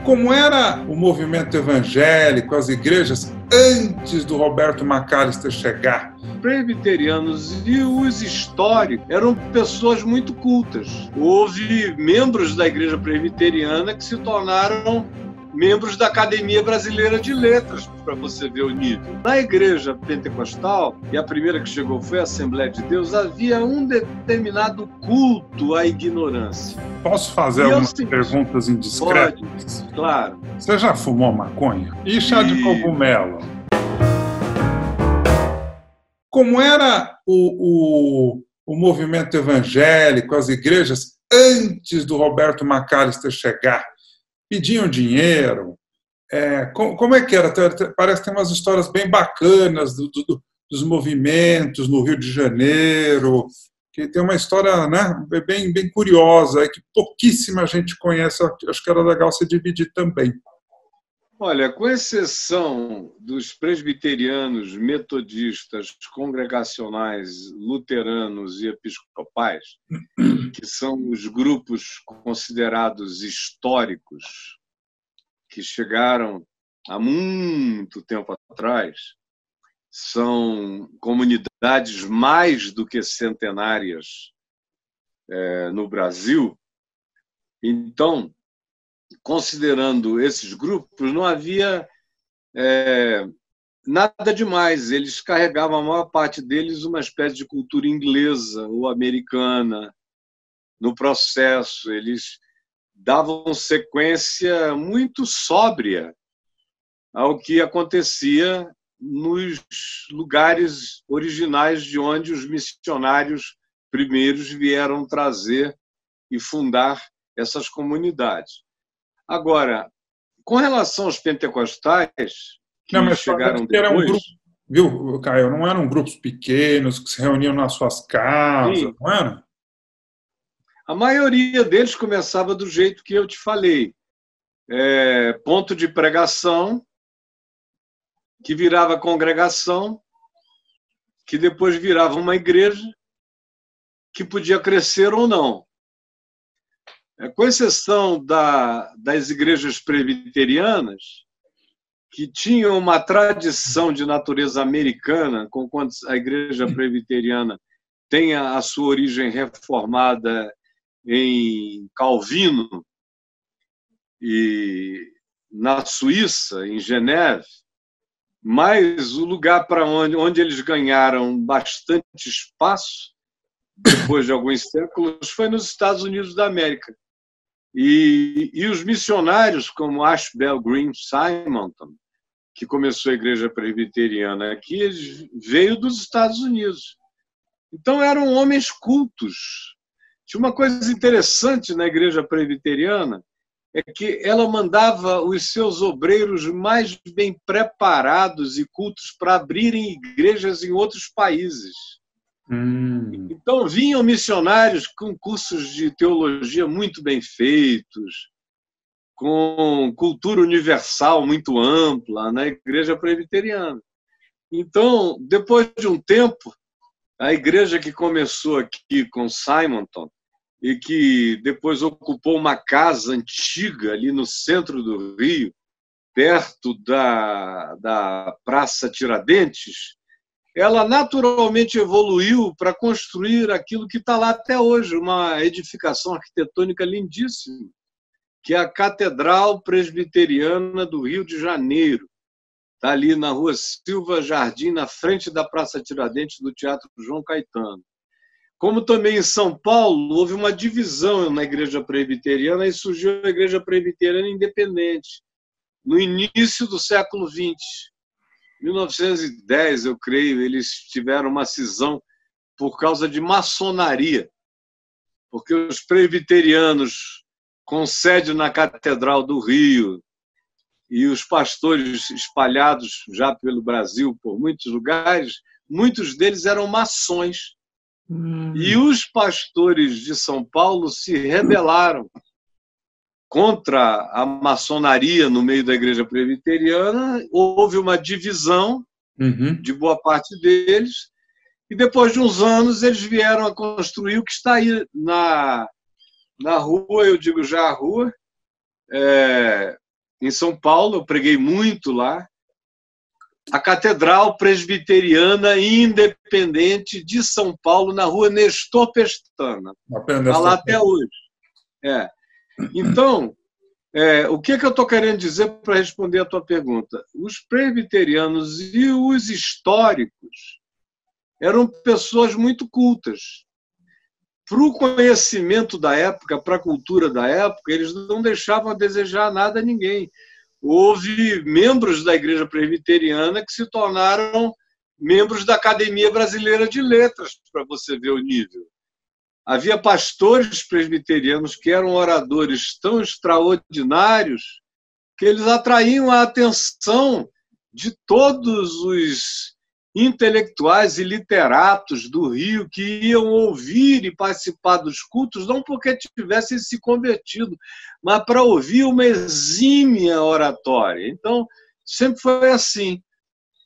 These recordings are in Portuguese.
Como era o movimento evangélico, as igrejas, antes do Roberto Macalister chegar? Presbiterianos e os históricos eram pessoas muito cultas. Houve membros da igreja presbiteriana que se tornaram membros da Academia Brasileira de Letras, para você ver o nível. Na igreja pentecostal, e a primeira que chegou foi a Assembleia de Deus, havia um determinado culto à ignorância. Posso fazer algumas perguntas indiscretas? Pode, claro. Você já fumou maconha? E chá de cogumelo? Como era o movimento evangélico, as igrejas, antes do Roberto Macalister chegar? Pediam dinheiro? Como é que era? Parece que tem umas histórias bem bacanas dos movimentos no Rio de Janeiro, que tem uma história, né, bem curiosa, que pouquíssima gente conhece. Acho que era legal você dividir também. Olha, com exceção dos presbiterianos, metodistas, congregacionais, luteranos e episcopais, que são os grupos considerados históricos, que chegaram há muito tempo atrás, são comunidades mais do que centenárias no Brasil. Então, considerando esses grupos, não havia nada demais. Eles carregavam, a maior parte deles, uma espécie de cultura inglesa ou americana no processo. Eles davam sequência muito sóbria ao que acontecia nos lugares originais de onde os missionários primeiros vieram trazer e fundar essas comunidades. Agora, com relação aos pentecostais, que chegaram depois... Era um grupo, viu, Caio? Não eram grupos pequenos que se reuniam nas suas casas, sim, não era? A maioria deles começava do jeito que eu te falei. Ponto de pregação, que virava congregação, que depois virava uma igreja, que podia crescer ou não. Com exceção das igrejas presbiterianas, que tinham uma tradição de natureza americana, conquanto a igreja presbiteriana tem a sua origem reformada em Calvino e na Suíça, em Geneve, mas o lugar para onde eles ganharam bastante espaço, depois de alguns séculos, foi nos Estados Unidos da América. E os missionários, como Ashbel Green Simonton, que começou a igreja presbiteriana aqui, veio dos Estados Unidos. Então, eram homens cultos. Tinha uma coisa interessante na igreja presbiteriana, é que ela mandava os seus obreiros mais bem preparados e cultos para abrirem igrejas em outros países. Então, vinham missionários com cursos de teologia muito bem feitos, com cultura universal muito ampla na igreja presbiteriana. Então, depois de um tempo, a igreja que começou aqui com Simonton e que depois ocupou uma casa antiga ali no centro do Rio, perto da Praça Tiradentes, ela naturalmente evoluiu para construir aquilo que está lá até hoje, uma edificação arquitetônica lindíssima, que é a Catedral Presbiteriana do Rio de Janeiro. Está ali na Rua Silva Jardim, na frente da Praça Tiradentes do Teatro João Caetano. Como também em São Paulo, houve uma divisão na Igreja Presbiteriana e surgiu a Igreja Presbiteriana Independente, no início do século XX. 1910, eu creio, eles tiveram uma cisão por causa de maçonaria, porque os presbiterianos com sede na Catedral do Rio e os pastores espalhados já pelo Brasil, por muitos lugares, muitos deles eram maçons. E os pastores de São Paulo se rebelaram contra a maçonaria no meio da igreja presbiteriana. Houve uma divisão de boa parte deles, e depois de uns anos eles vieram a construir o que está aí na rua, eu digo já a rua, em São Paulo, eu preguei muito lá, a Catedral Presbiteriana Independente de São Paulo, na rua Nestor Pestana. Está lá até hoje. Então, o que eu estou querendo dizer para responder a tua pergunta? Os presbiterianos e os históricos eram pessoas muito cultas. Para o conhecimento da época, para a cultura da época, eles não deixavam a desejar nada a ninguém. Houve membros da Igreja Presbiteriana que se tornaram membros da Academia Brasileira de Letras, para você ver o nível. Havia pastores presbiterianos que eram oradores tão extraordinários que eles atraíam a atenção de todos os intelectuais e literatos do Rio que iam ouvir e participar dos cultos, não porque tivessem se convertido, mas para ouvir uma exímia oratória. Então, sempre foi assim,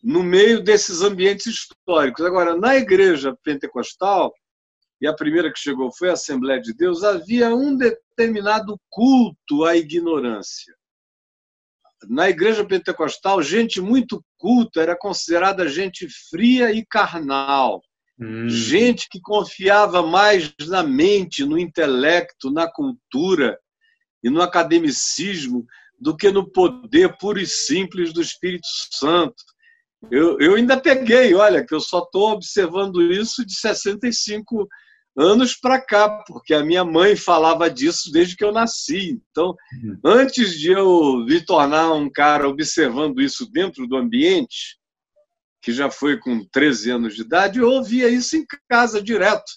no meio desses ambientes históricos. Agora, na igreja pentecostal, e a primeira que chegou foi a Assembleia de Deus, havia um determinado culto à ignorância. Na igreja pentecostal, gente muito culta era considerada gente fria e carnal. Gente que confiava mais na mente, no intelecto, na cultura e no academicismo do que no poder puro e simples do Espírito Santo. Eu ainda peguei, olha, que eu só estou observando isso de 65 anos para cá, porque a minha mãe falava disso desde que eu nasci. Então, antes de eu me tornar um cara observando isso dentro do ambiente, que já foi com 13 anos de idade, eu ouvia isso em casa direto.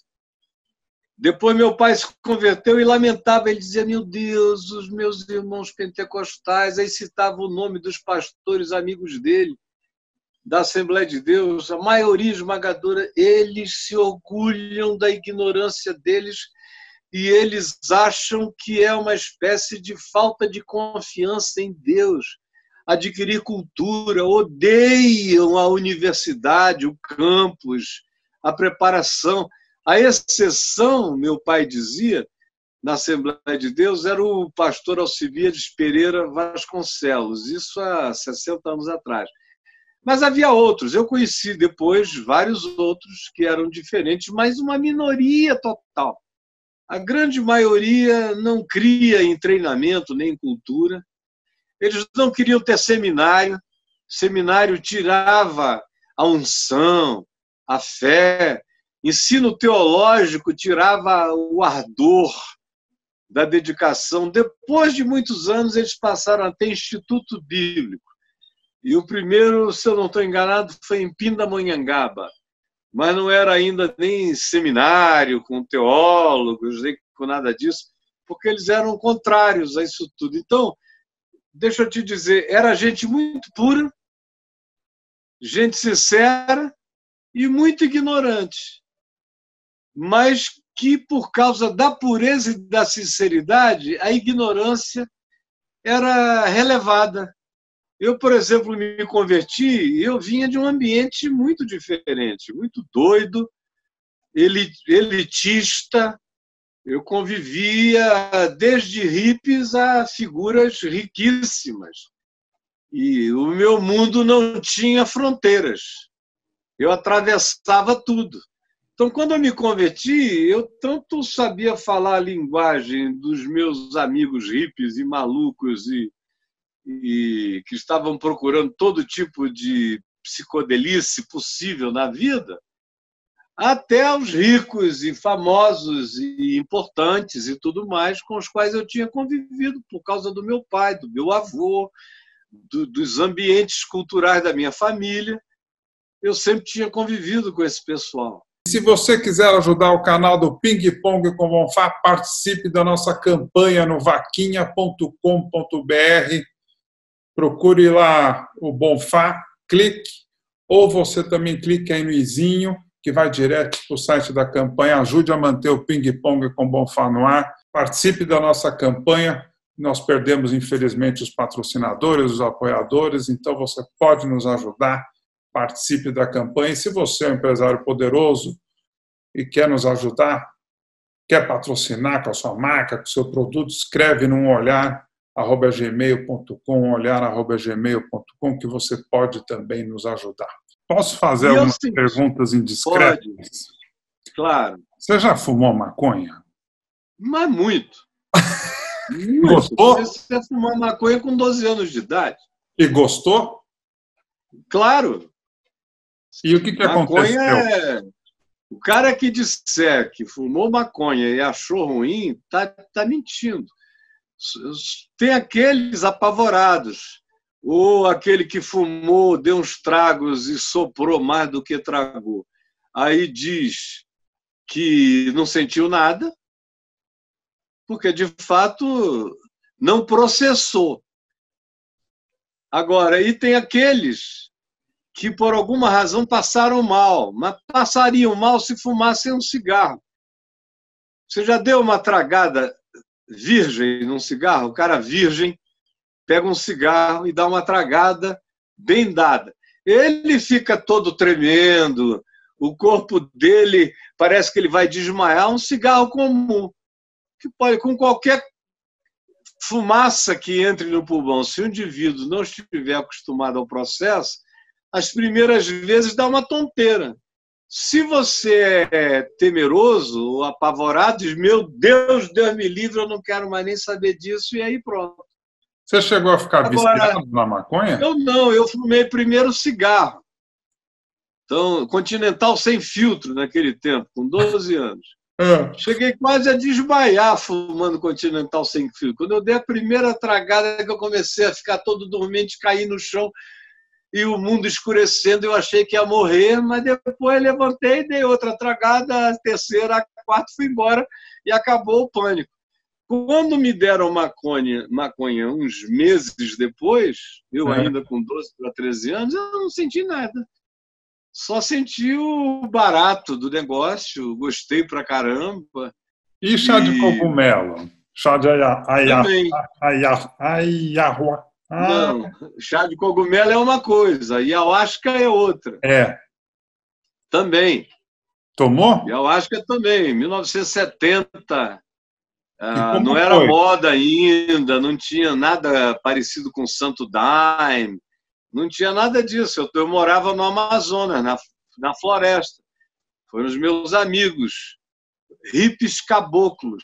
Depois meu pai se converteu e lamentava, ele dizia, meu Deus, os meus irmãos pentecostais, aí citava o nome dos pastores amigos dele, da Assembleia de Deus, a maioria esmagadora, eles se orgulham da ignorância deles e eles acham que é uma espécie de falta de confiança em Deus, adquirir cultura, odeiam a universidade, o campus, a preparação. A exceção, meu pai dizia, na Assembleia de Deus, era o pastor Alcibiades Pereira Vasconcelos, isso há 60 anos atrás. Mas havia outros, eu conheci depois vários outros que eram diferentes, mas uma minoria total. A grande maioria não cria em treinamento nem em cultura. Eles não queriam ter seminário. Seminário tirava a unção, a fé. Ensino teológico tirava o ardor da dedicação. Depois de muitos anos, eles passaram a ter instituto bíblico. E o primeiro, se eu não estou enganado, foi em Pindamonhangaba. Mas não era ainda nem seminário com teólogos, nem com nada disso, porque eles eram contrários a isso tudo. Então, deixa eu te dizer, era gente muito pura, gente sincera e muito ignorante, mas que, por causa da pureza e da sinceridade, a ignorância era relevada. Eu, por exemplo, me converti e eu vinha de um ambiente muito diferente, muito doido, elitista. Eu convivia desde hippies a figuras riquíssimas. E o meu mundo não tinha fronteiras. Eu atravessava tudo. Então, quando eu me converti, eu tanto sabia falar a linguagem dos meus amigos hippies e malucos e que estavam procurando todo tipo de psicodelice possível na vida, até os ricos e famosos e importantes e tudo mais com os quais eu tinha convivido por causa do meu pai, do meu avô, dos ambientes culturais da minha família. Eu sempre tinha convivido com esse pessoal. Se você quiser ajudar o canal do Ping Pong com Bonfá, participe da nossa campanha no vaquinha.com.br. Procure lá o Bonfá, clique, ou você também clique aí no izinho, que vai direto para o site da campanha. Ajude a manter o Ping Pong com Bonfá no ar. Participe da nossa campanha. Nós perdemos, infelizmente, os patrocinadores, os apoiadores, então você pode nos ajudar. Participe da campanha. E se você é um empresário poderoso e quer nos ajudar, quer patrocinar com a sua marca, com o seu produto, escreve num olhar olhar@gmail.com, olhar@gmail.com, que você pode também nos ajudar. Posso fazer E algumas assim, perguntas indiscretas? pode, claro, Você já fumou maconha? mas muito, muito. Gostou? Comecei a fumar maconha com 12 anos de idade. E gostou? Claro, E o que maconha aconteceu? é. O cara que disser que fumou maconha e achou ruim, tá mentindo. Tem aqueles apavorados, ou aquele que fumou, deu uns tragos e soprou mais do que tragou. Aí diz que não sentiu nada, porque de fato não processou. Agora, aí tem aqueles que por alguma razão passaram mal, mas passariam mal se fumassem um cigarro. Você já deu uma tragada virgem num cigarro? O cara virgem pega um cigarro e dá uma tragada bem dada. Ele fica todo tremendo, o corpo dele parece que ele vai desmaiar. Um cigarro comum, que pode, com qualquer fumaça que entre no pulmão, se o indivíduo não estiver acostumado ao processo, as primeiras vezes dá uma tonteira. Se você é temeroso ou apavorado, diz, meu Deus, Deus me livre, eu não quero mais nem saber disso, e aí pronto. Você chegou a ficar Agora, viciado na maconha? eu não, eu fumei primeiro cigarro. Então, Continental sem filtro naquele tempo, com 12 anos. Cheguei quase a desmaiar fumando Continental sem filtro. Quando eu dei a primeira tragada, que eu comecei a ficar todo dormente, cair no chão e o mundo escurecendo, eu achei que ia morrer, mas depois levantei, dei outra tragada, a terceira, a quarta, fui embora e acabou o pânico. Quando me deram maconha uns meses depois, eu ainda com 12 para 13 anos, eu não senti nada. Só senti o barato do negócio, gostei pra caramba. E chá de cogumelo? Chá de Também. ayahuasca? Não, chá de cogumelo é uma coisa, ayahuasca é outra. É. Também. Tomou? Ayahuasca também, 1970. E como Não era foi? moda ainda, não tinha nada parecido com Santo Daime, não tinha nada disso. Eu morava no Amazonas, na floresta. Foram os meus amigos, hippies caboclos,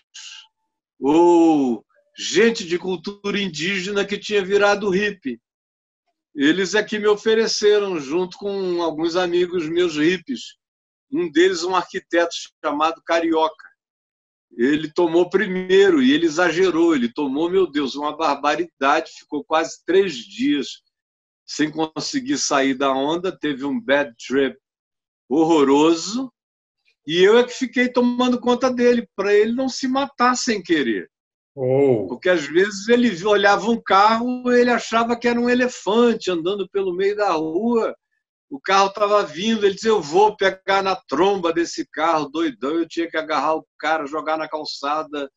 ou gente de cultura indígena que tinha virado hippie. Eles é que me ofereceram, junto com alguns amigos meus hippies. Um deles, um arquiteto chamado Carioca. Ele tomou primeiro e ele exagerou. Ele tomou, meu Deus, uma barbaridade. Ficou quase 3 dias sem conseguir sair da onda. Teve um bad trip horroroso. E eu é que fiquei tomando conta dele, para ele não se matar sem querer. Porque às vezes ele olhava um carro, ele achava que era um elefante andando pelo meio da rua. O carro estava vindo, ele dizia, eu vou pegar na tromba desse carro, doidão. Eu tinha que agarrar o cara, jogar na calçada,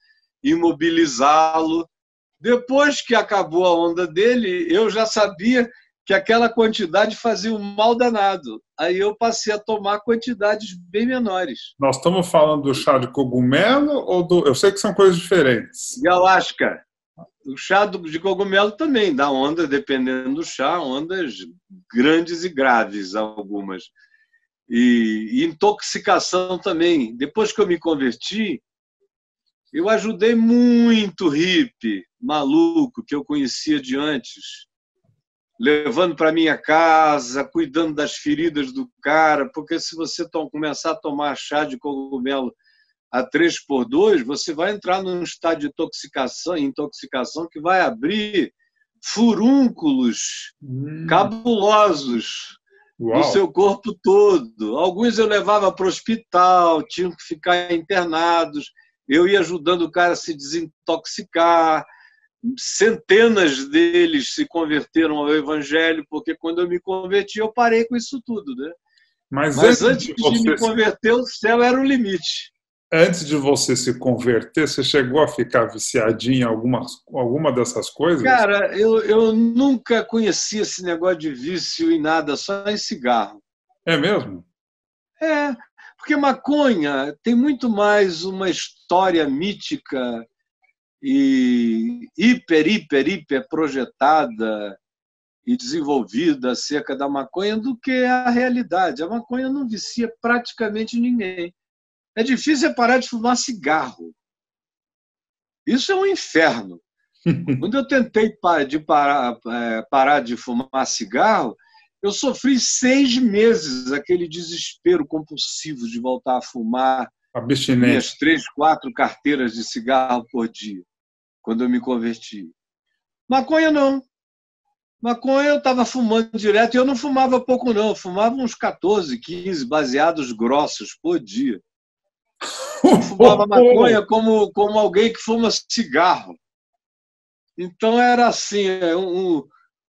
imobilizá-lo. Depois que acabou a onda dele, eu já sabia que aquela quantidade fazia um mal danado. Aí eu passei a tomar quantidades bem menores. Nós estamos falando do chá de cogumelo ou do... Eu sei que são coisas diferentes. Ayahuasca. O chá de cogumelo também dá onda, dependendo do chá, ondas grandes e graves, algumas. E intoxicação também. Depois que eu me converti, eu ajudei muito hippie, maluco, que eu conhecia de antes, levando para minha casa, cuidando das feridas do cara, porque se você começar a tomar chá de cogumelo a 3x2, você vai entrar num estado de intoxicação que vai abrir furúnculos cabulosos no seu corpo todo. Alguns eu levava para o hospital, tinham que ficar internados, eu ia ajudando o cara a se desintoxicar. Centenas deles se converteram ao evangelho, porque quando eu me converti, eu parei com isso tudo, né? Mas antes de me converter, o céu era o limite. Antes de você se converter, você chegou a ficar viciadinho em alguma dessas coisas? Cara, eu nunca conheci esse negócio de vício em nada, só em cigarro. É mesmo? É, porque maconha tem muito mais uma história mítica e hiper projetada e desenvolvida acerca da maconha do que a realidade. A maconha não vicia praticamente ninguém. É difícil parar de fumar cigarro. Isso é um inferno. Quando eu tentei parar de fumar cigarro, eu sofri 6 meses aquele desespero compulsivo de voltar a fumar minhas 3, 4 carteiras de cigarro por dia, quando eu me converti. Maconha não. Maconha eu estava fumando direto e eu não fumava pouco não, eu fumava uns 14, 15 baseados grossos por dia. Eu fumava maconha como alguém que fuma cigarro. Então era assim,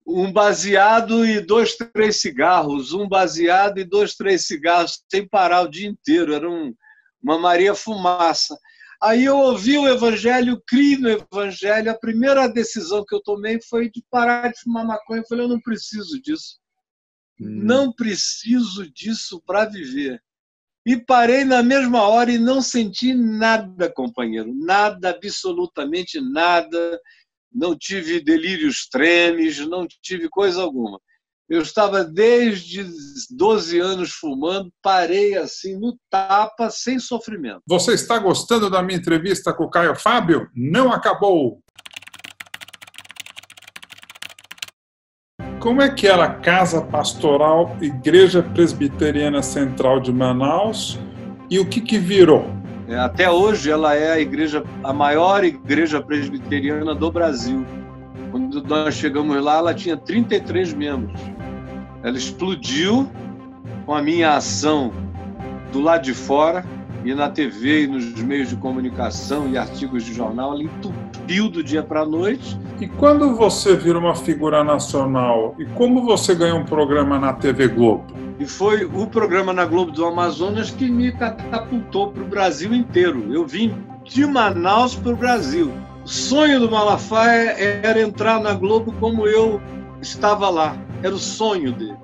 um baseado e 2, 3 cigarros, um baseado e 2, 3 cigarros, sem parar o dia inteiro, era uma Maria Fumaça. Aí eu ouvi o Evangelho, criei no Evangelho. A primeira decisão que eu tomei foi de parar de fumar maconha. Eu falei, eu não preciso disso. Não preciso disso para viver. E parei na mesma hora e não senti nada, companheiro. Nada, absolutamente nada. Não tive delírios tremes, não tive coisa alguma. Eu estava desde 12 anos fumando, parei assim no tapa, sem sofrimento. Você está gostando da minha entrevista com o Caio Fábio? Não acabou! Como é que era a Casa Pastoral Igreja Presbiteriana Central de Manaus e o que virou? Até hoje ela é a maior igreja presbiteriana do Brasil. Quando nós chegamos lá, ela tinha 33 membros. Ela explodiu com a minha ação do lado de fora, e na TV e nos meios de comunicação e artigos de jornal. Ela entupiu do dia para a noite. E quando você vira uma figura nacional, e como você ganhou um programa na TV Globo? E foi o programa na Globo do Amazonas que me catapultou para o Brasil inteiro. Eu vim de Manaus para o Brasil. O sonho do Malafaia era entrar na Globo como eu estava lá. Era o sonho dele.